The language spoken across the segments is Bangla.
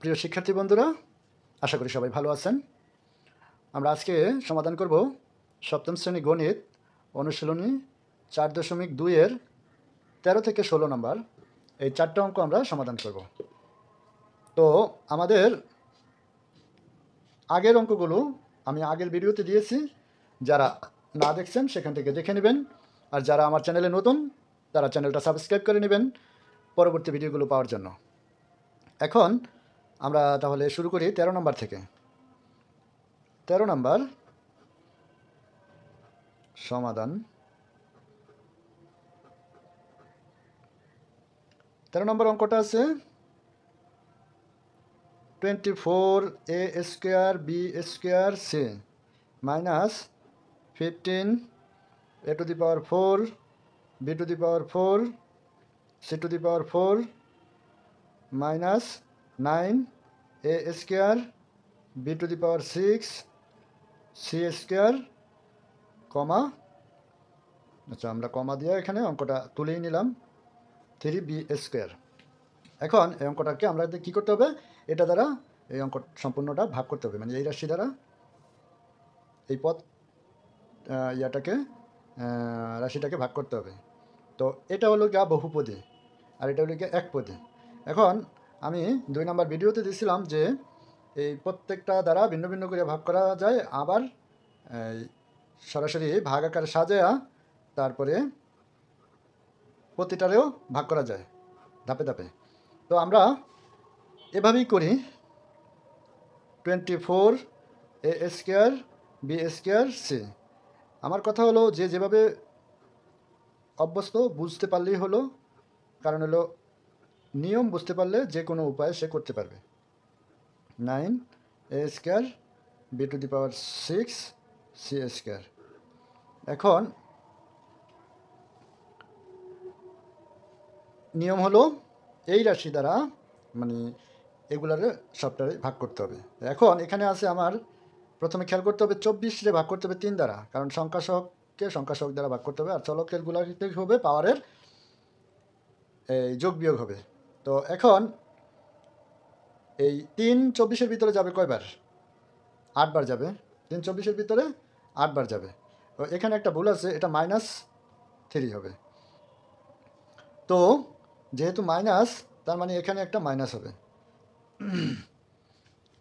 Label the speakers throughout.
Speaker 1: প্রিয় শিক্ষার্থী বন্ধুরা, আশা করি সবাই ভালো আছেন। আমরা আজকে সমাধান করব সপ্তম শ্রেণী গণিত অনুশীলনী 4.2 এর 13 থেকে 16 নম্বর এই 4টা অঙ্ক আমরা সমাধান করব। তো আমাদের আগের অঙ্কগুলো আমি আগের ভিডিওতে দিয়েছি, যারা না দেখছেন সেখান থেকে দেখে নেবেন, আর যারা আমার চ্যানেলে নতুন তারা চ্যানেলটা সাবস্ক্রাইব করে নেবেন পরবর্তী ভিডিওগুলো পাওয়ার জন্য। এখন আমরা তাহলে শুরু করি 13 নম্বর থেকে। 13 নম্বর সমাধান। 13 নম্বর অঙ্কটা আছে 24a square B square C minus 15 a to the power 4 b to the power 4 c to the power 4 minus 9a square b to the power 6 c square comma, আচ্ছা আমরা কমা দিয়ে এখানে অঙ্কটা তুলেই নিলাম 3b স্কোয়ার। এখন এই অঙ্কটাকে আমরা কী করতে হবে, এটা দ্বারা এই অঙ্ক সম্পূর্ণটা ভাগ করতে হবে, মানে এই রাশি দ্বারা এই পদ রাশিটাকে ভাগ করতে হবে। তো এটা হলো গিয়া বহুপদী আর এটা হলো গিয়া একপদী। এখন আমি 2 নম্বর ভিডিওতে দিয়েছিলাম যে এই প্রত্যেকটা দ্বারা ভিন্ন ভিন্ন করে ভাগ করা যায়, আবার সরাসরি ভাগ আকারে সাজায়া তারপরে প্রতিটারেও ভাগ করা যায় ধাপে ধাপে। তো আমরা এভাবেই করি 24a square B square C. আমার কথা হলো যে যেভাবে অভ্যস্ত বুঝতে পারলেই হলো, কারণ হলো নিয়ম বুঝতে পারলে যে কোনো উপায়ে সে করতে পারবে। 9a square B to the power 6 C square. এখন নিয়ম হলো এই রাশি দ্বারা মানে এগুলারে সবটারে ভাগ করতে হবে। এখন এখানে আছে আমার প্রথমে খেয়াল করতে হবে 24 ভাগ করতে হবে 3 দ্বারা, কারণ সংখ্যা সহগ দ্বারা ভাগ করতে হবে, আর চলকেরগুলোতে হবে পাওয়ারের এই যোগ বিয়োগ হবে। তো এখন এই 3 24-এর ভিতরে যাবে কয়বার? 8 বার যাবে। 3 24-এর ভিতরে 8 বার যাবে। তো এখানে একটা ভুল আছে, এটা -3 হবে। তো যেহেতু মাইনাস, তার মানে এখানে একটা মাইনাস হবে,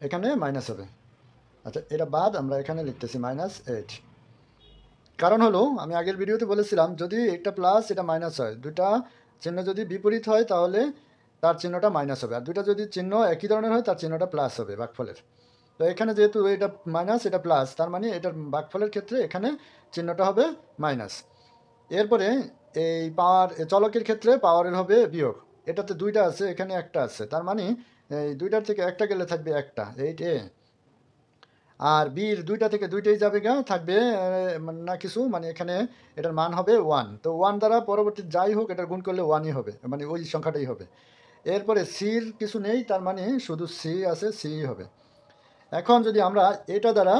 Speaker 1: এখানে মাইনাস হবে। আচ্ছা এটা বাদ আমরা এখানে লিখতেছি -8। কারণ হলো আমি আগের ভিডিওতে বলেছিলাম যদি এটা প্লাস এটা মাইনাস হয়, দুটা চিহ্ন যদি বিপরীত হয় তাহলে তার চিহ্নটা মাইনাস হবে, আর দুটা যদি চিহ্ন একই ধরনের হয় তার চিহ্নটা প্লাস হবে ভাগফলের। তো এখানে যেহেতু এটা মাইনাস এটা প্লাস, তার মানে এটার ভাগফলের ক্ষেত্রে এখানে চিহ্নটা হবে মাইনাস। এরপরে এই পাওয়ার চলকের ক্ষেত্রে পাওয়ারের হবে বিয়োগ। এটাতে দুইটা আছে, এখানে একটা আছে, তার মানে এই দুইটার থেকে একটা গেলে থাকবে একটা 8a, আর বির দুইটা থেকে দুইটাই যাবে গা, থাকবে না কিছু, মানে এখানে এটার মান হবে 1। তো 1 দ্বারা পরবর্তী যাই হোক এটার গুণ করলে 1ই হবে, মানে ওই সংখ্যাটাই হবে। এরপরে সির কিছু নেই, তার মানে শুধু সি আছে, সি হবে। এখন যদি আমরা এটা দ্বারা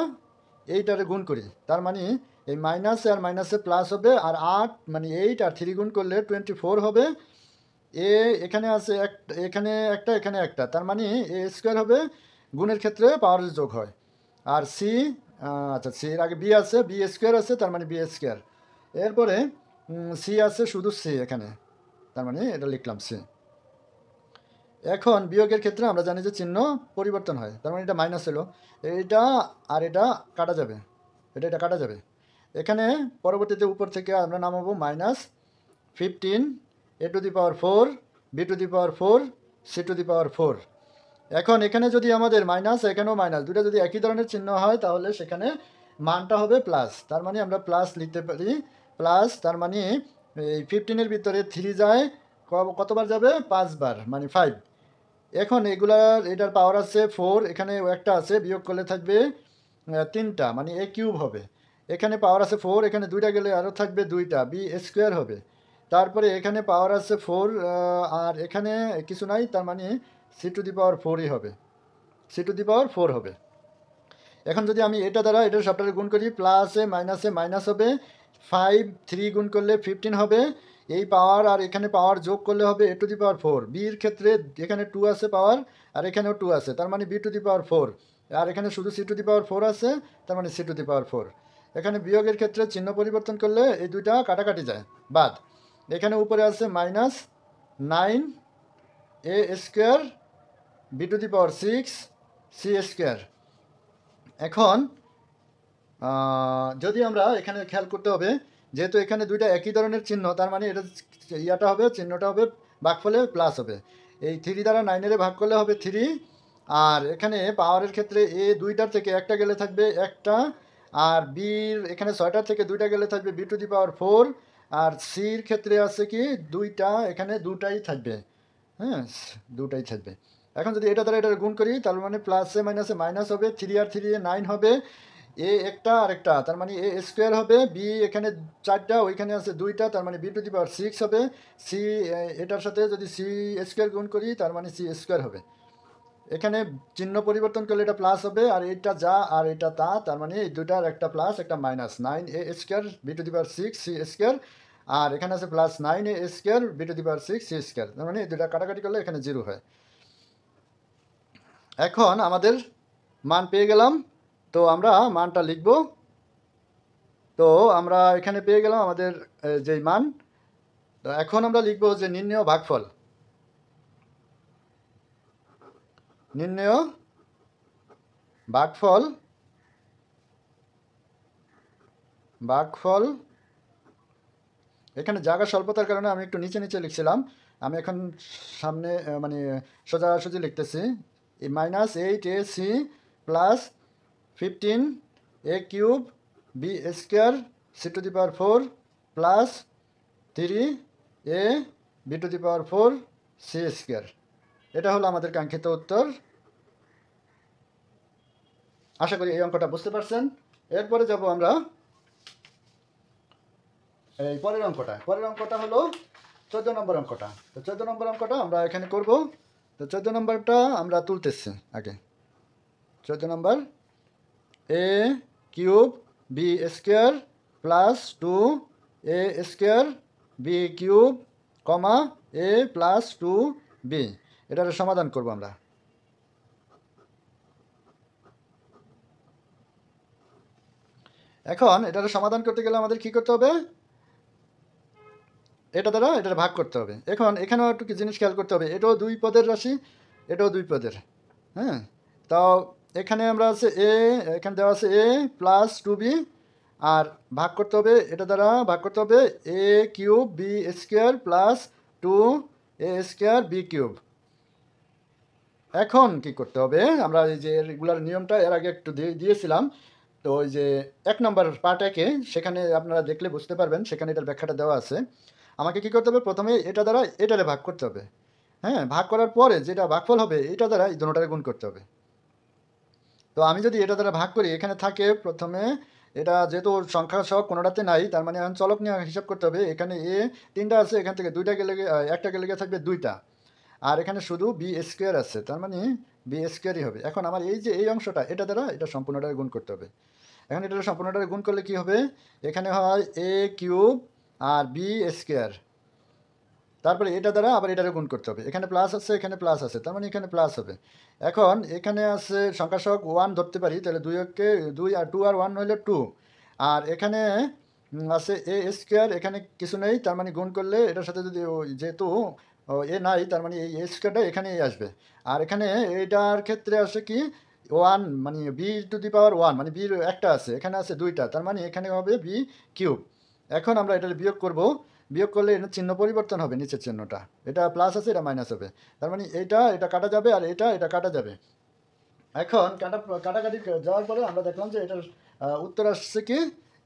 Speaker 1: এইটারে গুণ করি, তার মানে এই মাইনাসে আর মাইনাসে প্লাস হবে, আর 8 মানে 8 আর 3 গুণ করলে 24 হবে। এ এখানে আছে এখানে একটা এখানে একটা, তার মানে এ স্কোয়ার হবে, গুণের ক্ষেত্রে পাওয়ারের যোগ হয়। আর সি, আচ্ছা সি এর আগে বি আছে, বি স্কোয়ার আছে, তার মানে বি স্কোয়ার। এরপরে সি আছে শুধু সি এখানে, তার মানে এটা লিখলাম সি। এখন বিয়োগের ক্ষেত্রে আমরা জানি যে চিহ্ন পরিবর্তন হয়, তার মানে এটা মাইনাস হলো, এইটা আর এটা কাটা যাবে, এটা কাটা যাবে। এখানে পরবর্তীতে উপর থেকে আমরা নামাবো -15 a to the power 4 b to the power 4 c to the power 4। এখন এখানে যদি আমাদের মাইনাস, এখানেও মাইনাস, দুটো যদি একই ধরনের চিহ্ন হয় তাহলে সেখানে মানটা হবে প্লাস, তার মানে আমরা প্লাস লিখতে পারি। প্লাস তার মানে এই 15-এর ভিতরে 3 যায়, কতবার যাবে? 5 বার, মানে 5। এখন এটার পাওয়ার আছে 4, এখানে একটা আছে, বিয়োগ করলে থাকবে 3টা, মানে a কিউব হবে। এখানে পাওয়ার আছে 4, এখানে দুইটা গেলে আরও থাকবে 2টা, b স্কোয়ার হবে। তারপরে এখানে পাওয়ার আছে 4, আর এখানে কিছু নাই, তার মানে c টু দি পাওয়ার 4ই হবে, c টু দি পাওয়ার 4 হবে। এখন যদি আমি এটা দ্বারা এটার সবটারে গুণ করি, প্লাসে মাইনাসে মাইনাস হবে, 5 3 গুণ করলে 15 হবে, এই পাওয়ার আর এখানে পাওয়ার যোগ করলে হবে a টু দি পাওয়ার 4। বির ক্ষেত্রে এখানে 2 আছে পাওয়ার, আর এখানেও 2 আছে, তার মানে b টু দি পাওয়ার 4। আর এখানে শুধু c টু দি পাওয়ার 4 আছে, তার মানে c টু দি পাওয়ার 4। এখানে বিয়োগের ক্ষেত্রে চিহ্ন পরিবর্তন করলে এই দুইটা কাটাকাটি যায়, বাদ। এখানে উপরে আছে minus 9a² b to the power 6c²। এখন যদি আমরা এখানে খেয়াল করতে হবে, যেহেতু এখানে দুইটা একই ধরনের চিহ্ন, তার মানে এটা ইয়াটা হবে, চিহ্নটা হবে ভাগফলে প্লাস হবে। এই 3 দ্বারা 9 ভাগ করলে হবে 3। আর এখানে পাওয়ারের ক্ষেত্রে এ দুইটার থেকে একটা গেলে থাকবে একটা, আর বির এখানে 6টার থেকে দুইটা গেলে থাকবে বি টু দি পাওয়ার 4। আর সির ক্ষেত্রে আছে কি দুইটা, এখানে দুটাই থাকবে। হ্যাঁ, দুটাই থাকবে। এখন যদি এটা দ্বারা এটা গুণ করি, তার মানে প্লাসে মাইনাসে মাইনাস হবে, 3 আর 3 9 হবে, এ একটা আর একটা, তার মানে a² হবে, বি এখানে 4টা, ওইখানে আছে 2টা, তার মানে বি টু দি পাওয়ার 6 হবে। সি এটার সাথে যদি c² গুণ করি, তার মানে c² হবে। এখানে চিহ্ন পরিবর্তন করলে এটা প্লাস হবে, আর এটা যা আর এটা তা, তার মানে এই দুটার একটা প্লাস একটা minus. 9a² B to the power 6 c²। আর এখানে আছে plus 9a² B to the power 6 c², তার মানে এই দুটা কাটাকাটি করলে এখানে 0 হয়। এখন আমাদের মান পেয়ে গেলাম, তো আমরা মানটা লিখব। তো আমরা এখানে পেয়ে গেলাম আমাদের যেই মান। তো এখন আমরা লিখব যে নির্ণেয় ভাগফল। নির্ণেয় ভাগফল, ভাগফল। এখানে জায়গা স্বল্পতার কারণে আমি একটু নিচে নিচে লিখছিলাম, আমি এখন সামনে মানে সোজাসুজি লিখতেছি। -8ac plus 15a³ b² c to the power 4 plus 3a b to the power 4 c²। এটা হলো আমাদের কাঙ্ক্ষিত উত্তর। আশা করি এই অঙ্কটা বুঝতে পারছেন। এরপরে যাব আমরা এই পরের অঙ্কটা হলো 14 নম্বর অঙ্কটা। তো 14 নম্বর অঙ্কটা আমরা এখানে করব। তো 14 নম্বরটা আমরা তুলতেছি আগে। 14 নম্বর a³ b² plus 2a² b³ comma a plus 2b, এটার সমাধান করব আমরা। এখন এটার সমাধান করতে গেলে আমাদের কি করতে হবে, এটা দ্বারা এটার ভাগ করতে হবে। এখন এখানেও একটু কি জিনিস খেয়াল করতে হবে, এটাও 2 পদের রাশি, এটাও 2 পদের। হ্যাঁ, তাও এখানে আমরা আছে এ, এখানে দেওয়া আছে a প্লাস 2b, আর ভাগ করতে হবে, এটা দ্বারা ভাগ করতে হবে a³ b² plus 2a² b³। এখন কি করতে হবে, আমরা এই যে রেগুলার নিয়মটা এর আগে একটু দিয়েছিলাম। তো ওই যে 1 নম্বর পার্ট 1-এ, সেখানে আপনারা দেখলে বুঝতে পারবেন, সেখানে এটার ব্যাখ্যাটা দেওয়া আছে। আমাকে কি করতে হবে, প্রথমে এটা দ্বারা এটারে ভাগ করতে হবে। হ্যাঁ, ভাগ করার পরে যেটা ভাগফল হবে, এটা দ্বারা এই দুটোটারে গুণ করতে হবে। তো আমি যদি এটা দ্বারা ভাগ করি, এখানে থাকে প্রথমে এটা যেহেতু সংখ্যা সহ কোনোটাতে নাই, তার মানে এখন চলক নিয়ে হিসাব করতে হবে। এখানে এ 3টা আছে, এখান থেকে 2টা গেলে একটা গেলে থাকবে 2টা, আর এখানে শুধু b² আছে, তার মানে b²ই হবে। এখন আমার এই যে এই অংশটা, এটা দ্বারা এটা সম্পূর্ণটারে গুণ করতে হবে। এখন এটা সম্পূর্ণটারে গুণ করলে কি হবে, এখানে হয় a³ আর b², তারপরে এটা দ্বারা আবার এটারে গুণ করতে হবে। এখানে প্লাস আছে, এখানে প্লাস আছে, তার মানে এখানে প্লাস হবে। এখন এখানে আছে সংখ্যা সহগ 1 ধরতে পারি, তাহলে 2 আর 2 আর 1 হইলে 2। আর এখানে আছে a², এখানে কিছু নেই, তার মানে গুণ করলে এটার সাথে যদি যেহেতু এ নাই, তার মানে এই a²টা এখানেই আসবে। আর এখানে এইটার ক্ষেত্রে আসে কি 1, মানে বি টু দি পাওয়ার 1, মানে বির একটা আছে, এখানে আছে 2টা, তার মানে এখানে হবে b³। এখন আমরা এটা বিয়োগ করব, বিয়োগ করলে এটা চিহ্ন পরিবর্তন হবে, নিচের চিহ্নটা, এটা প্লাস আছে, এটা মাইনাস হবে, তার মানে এটা কাটা যাবে, আর এটা কাটা যাবে। এখন কাটাকাটি যাওয়ার পরে আমরা দেখলাম যে এটার উত্তর আসছে কি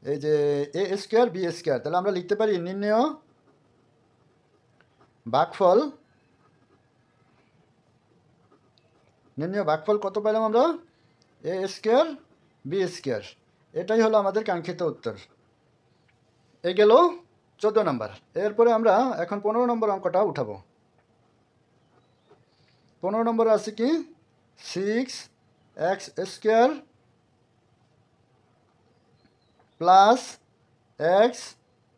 Speaker 1: এই যে a² b²। তাহলে আমরা লিখতে পারি নির্ণেয় ভাগফল। নির্ণেয় ভাগফল কত পেলাম আমরা, a² b²। এটাই হলো আমাদের কাঙ্ক্ষিত উত্তর। এই গেল 14 নম্বর। এরপরে আমরা এখন 15 নম্বর অঙ্কটা উঠাবো। 15 নম্বরে আছে কি 6x² প্লাস x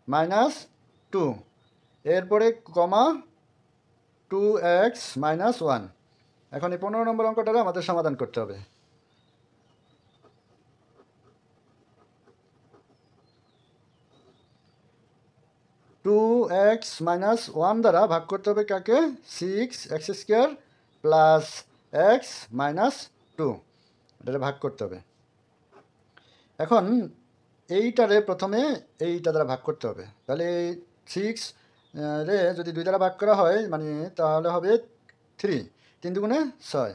Speaker 1: মাইনাস 2, এরপরে কমা 2x মাইনাস 1। এখন এই 15 নম্বর অঙ্কটা আমাদের সমাধান করতে হবে। টু এক্স মাইনাস 1 দ্বারা ভাগ করতে হবে কাকে? 6x² প্লাস এক্স মাইনাস 2, এটা ভাগ করতে হবে। এখন এইটারে প্রথমে এইটা দ্বারা ভাগ করতে হবে। তাহলে এই 6 রে যদি 2 দ্বারা ভাগ করা হয় মানে তাহলে হবে 3, 3 দুগুণে 6।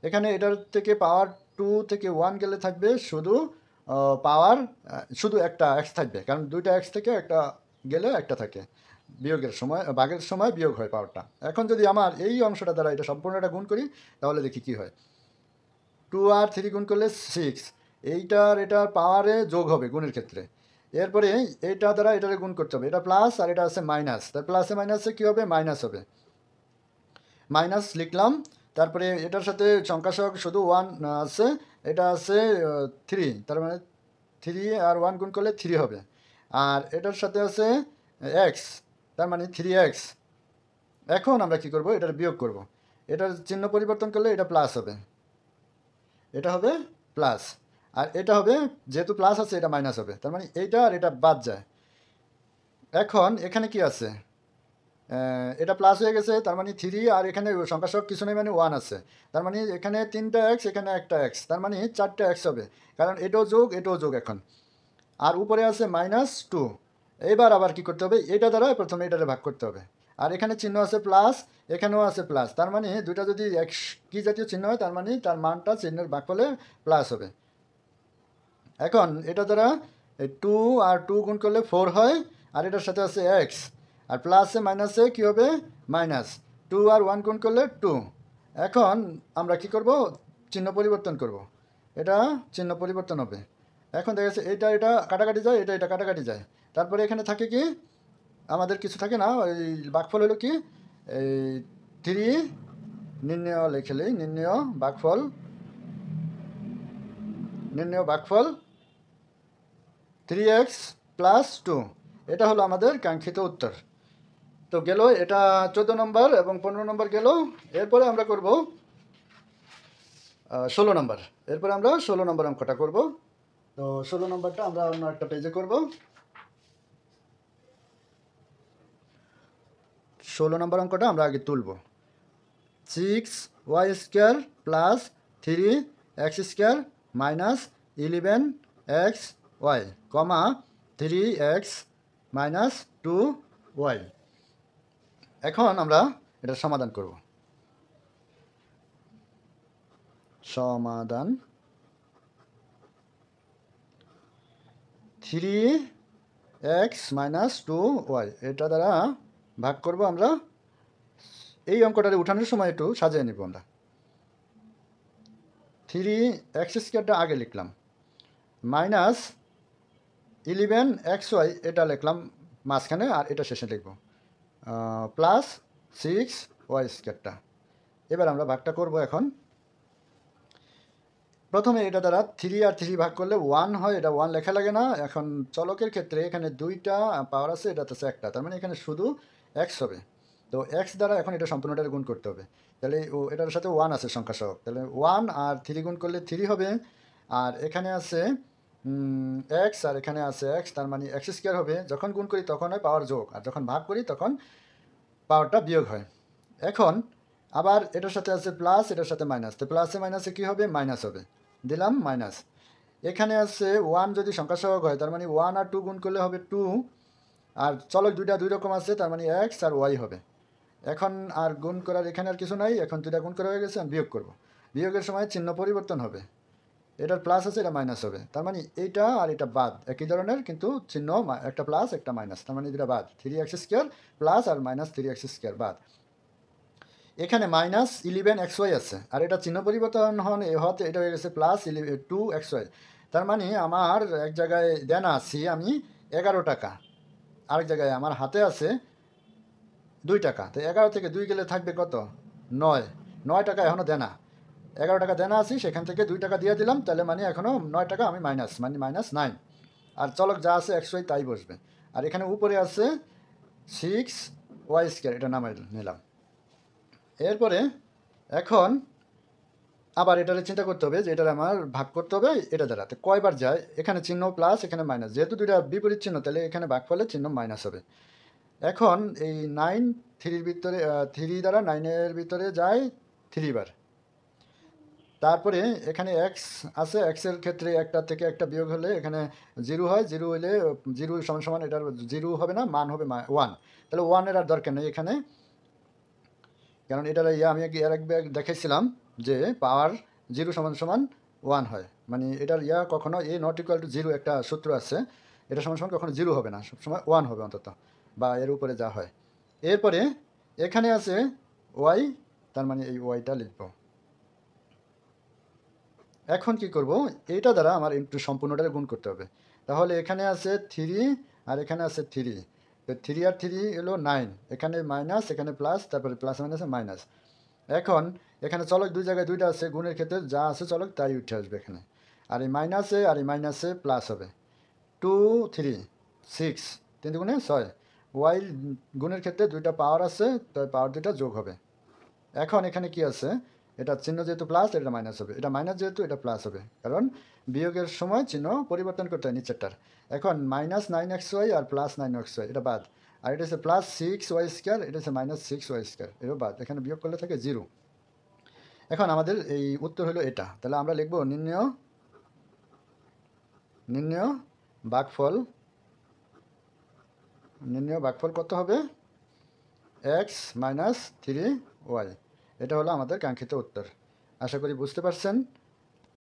Speaker 1: এখানে এটার থেকে পাওয়ার 2 থেকে 1 গেলে থাকবে শুধু পাওয়ার শুধু একটা এক্স থাকবে, কারণ দুইটা এক্স থেকে একটা গেলে একটা থাকে, বিয়োগের সময় ভাগের সময় বিয়োগ হয় পাওয়ারটা। এখন যদি আমার এই অংশটা দ্বারা এটা সম্পূর্ণটা গুণ করি তাহলে দেখি কি হয়। 2 আর 3 গুণ করলে 6, এইটার এটার পাওয়ারে যোগ হবে গুণের ক্ষেত্রে। এরপরে এইটা দ্বারা এটারে গুণ করতে হবে, এটা প্লাস আর এটা আছে মাইনাস, তার প্লাসে মাইনাসে কী হবে? মাইনাস হবে। মাইনাস লিখলাম। তারপরে এটার সাথে সংখ্যাসহগ শুধু 1 আছে, এটা আছে 3, তার মানে 3 আর 1 গুণ করলে 3 হবে। আর এটার সাথে আছে এক্স, তার মানে 3x। এখন আমরা কি করব? এটার বিয়োগ করব। এটার চিহ্ন পরিবর্তন করলে এটা প্লাস হবে, এটা হবে প্লাস, আর এটা হবে যেহেতু প্লাস আছে এটা মাইনাস হবে, তার মানে এইটা আর এটা বাদ যায়। এখন এখানে কি আছে? এটা প্লাস হয়ে গেছে, তার মানে 3, আর এখানে সংখ্যাসহগ কিছু নেই মানে 1 আছে, তার মানে এখানে 3টা এক্স, এখানে একটা এক্স, তার মানে 4টা এক্স হবে, কারণ এটাও যোগ এটাও যোগ এখন। আর উপরে আছে -2। এবার আবার কি করতে হবে? এটা দ্বারা প্রথমে এটারে ভাগ করতে হবে। আর এখানে চিহ্ন আছে প্লাস, এখানেও আছে প্লাস, তার মানে দুইটা যদি কি জাতীয় চিহ্ন হয় তার মানে তার মানটা চিহ্নের ভাগফলে প্লাস হবে। এখন এটা দ্বারা 2 আর 2 গুণ করলে 4 হয়, আর এটার সাথে আছে এক্স, আর প্লাসে মাইনাসে কী হবে? মাইনাস। 2 আর 1 গুণ করলে 2। এখন আমরা কি করব? চিহ্ন পরিবর্তন করব, এটা চিহ্ন পরিবর্তন হবে। এখন দেখা যাচ্ছে এটা এটা কাটাকাটি যায়, এটা এটা কাটাকাটি যায়, তারপরে এখানে থাকে কি? আমাদের কিছু থাকে না, ওই ভাগফল হলো কি? এই 3 নির্ণয় লিখলেই নির্ণয় ভাগফল 3x প্লাস 2, এটা হলো আমাদের কাঙ্ক্ষিত উত্তর। তো গেল এটা 14 নম্বর এবং 15 নম্বর গেল। এরপরে আমরা করব 16 নম্বর। এরপরে আমরা 16 নম্বর অঙ্কটা করব। তো 16 নম্বরটা আমরা অন্য একটা পেজে করব। 16 নম্বর অঙ্কটা আমরা আগে তুলব। 6y² plus 3x² minus 11xy কমা 3x মাইনাস 2y। এখন আমরা এটা সমাধান করব। সমাধান 3x মাইনাস 2y এটা দ্বারা ভাগ করব আমরা। এই অঙ্কটারে উঠানোর সময় একটু সাজিয়ে নিব আমরা। 3x² আগে লিখলাম, মাইনাস 11xy এটা লিখলাম মাঝখানে, আর এটা শেষে লিখব, প্লাস 6y²। এবার আমরা ভাগটা করব। এখন প্রথমে এটা দ্বারা 3 আর 3 ভাগ করলে 1 হয়, এটা 1 লেখা লাগে না। এখন চলকের ক্ষেত্রে এখানে 2টা পাওয়ার আছে, এটা হচ্ছে একটা, তার মানে এখানে শুধু x হবে। তো x দ্বারা এখন এটা সম্পূর্ণটার গুণ করতে হবে, তাহলে এটার সাথে 1 আছে সংখ্যা সহগ, তাহলে 1 আর 3 গুণ করলে 3 হবে। আর এখানে আছে x, আর এখানে আছে x, তার মানে x² হবে। যখন গুণ করি তখন হয় পাওয়ার যোগ, আর যখন ভাগ করি তখন পাওয়ারটা বিয়োগ হয়। এখন আবার এটার সাথে আছে প্লাস, এটার সাথে মাইনাস, তো প্লাসে মাইনাসে কী হবে? মাইনাস হবে, দিলাম মাইনাস। এখানে আছে 1 যদি সংখ্যা সহগ হয় তার মানে 1 আর 2 গুণ করলে হবে 2, আর চলক দুইটা দুই রকম আছে, তার মানে x আর y হবে। এখন আর গুণ করার এখানে আর কিছু নাই, এখন দুইটা গুণ করা হয়ে গেছে, আমি বিয়োগ করব। বিয়োগের সময় চিহ্ন পরিবর্তন হবে, এটার প্লাস আছে এটা মাইনাস হবে, তার মানে এইটা আর এটা বাদ একই ধরনের, কিন্তু চিহ্ন একটা প্লাস একটা মাইনাস, তার মানে দুটা বাদ, 3x² প্লাস আর মাইনাস 3x² বাদ। এখানে মাইনাস 11xy আছে, আর এটা চিহ্ন পরিবর্তন হতে এটা হয়ে গেছে প্লাস 2xy, তার মানে আমার এক জায়গায় দেনা আছি আমি 11 টাকা, আরেক জায়গায় আমার হাতে আছে 2 টাকা, তো 11 থেকে 2 গেলে থাকবে কত? 9 টাকা এখনও দেনা। 11 টাকা দেনা আছি, সেখান থেকে 2 টাকা দিয়ে দিলাম, তাহলে মানে এখনও 9 টাকা আমি মাইনাস, মানে -9। আর চলক যা আছে xy তাই বসবে। আর এখানে উপরে আছে 6 ওয়াই স্কোয়ার এটা নামাই নিলাম। এরপরে এখন আবার এটারে চিন্তা করতে হবে যে এটার আমার ভাগ করতে হবে এটা দ্বারা, তো কয়বার যায়, এখানে চিহ্ন প্লাস এখানে মাইনাস, যেহেতু দুইটা বিপরীত চিহ্ন তাহলে এখানে ভাগফলের চিহ্ন মাইনাস হবে। এখন এই 9 3-র ভিতরে 3 দ্বারা 9-এর ভিতরে যায় 3 বার। তারপরে এখানে এক্স আছে, এক্সের ক্ষেত্রে একটা থেকে একটা বিয়োগ হলে এখানে জিরো হয়, জিরো হইলে জিরো সমান সমান এটার জিরো হবে না, মান হবে 1, তাহলে 1-এর আর দরকার নেই এখানে, কারণ এটার আমি এর একবার দেখাইছিলাম যে পাওয়ার জিরো সমান সমান 1 হয়, মানে এটার কখনো এ নট ইকুয়াল টু জিরো একটা সূত্র আছে, এটা সমান সমান কখনো জিরো হবে না, সবসময় 1 হবে অন্তত, বা এর উপরে যা হয়। এরপরে এখানে আছে ওয়াই, তার মানে এই ওয়াইটা লিখব। এখন কি করব, এইটা দ্বারা আমার ইন্টু সম্পূর্ণটাকে গুণ করতে হবে। তাহলে এখানে আছে 3 আর এখানে আছে 3, তো 3 আর 3 হলো 9, এখানে মাইনাস এখানে প্লাস, তারপরে প্লাস মাইনাসে মাইনাস। এখন এখানে চলক দুই জায়গায় দুইটা আছে, গুণের ক্ষেত্রে যা আছে চলক তাই উঠে আসবে এখানে, আর এই মাইনাসে প্লাস হবে। 2 3 6, 3 দুগুণে 6, ওয়াই গুণের ক্ষেত্রে দুইটা পাওয়ার আছে, তাই পাওয়ার দুইটা যোগ হবে। এখন এখানে কি আছে, এটা চিহ্ন যেহেতু প্লাস এটা মাইনাস হবে, এটা মাইনাস যেহেতু এটা প্লাস হবে, কারণ বিয়োগের সময় চিহ্ন পরিবর্তন করতে হয় নিচেরটার। এখন -9xy আর +9xy এটা বাদ, আর এটা হচ্ছে +6y², এটা হচ্ছে -6y², এটাও বাদ, এখানে বিয়োগ করলে থাকে 0। এখন আমাদের এই উত্তর হলো এটা, তাহলে আমরা লিখব নির্ণয় ভাগফল, কত হবে, x - 3y, এটা হলো আমাদের কাঙ্ক্ষিত উত্তর। আশা করি বুঝতে পারছেন।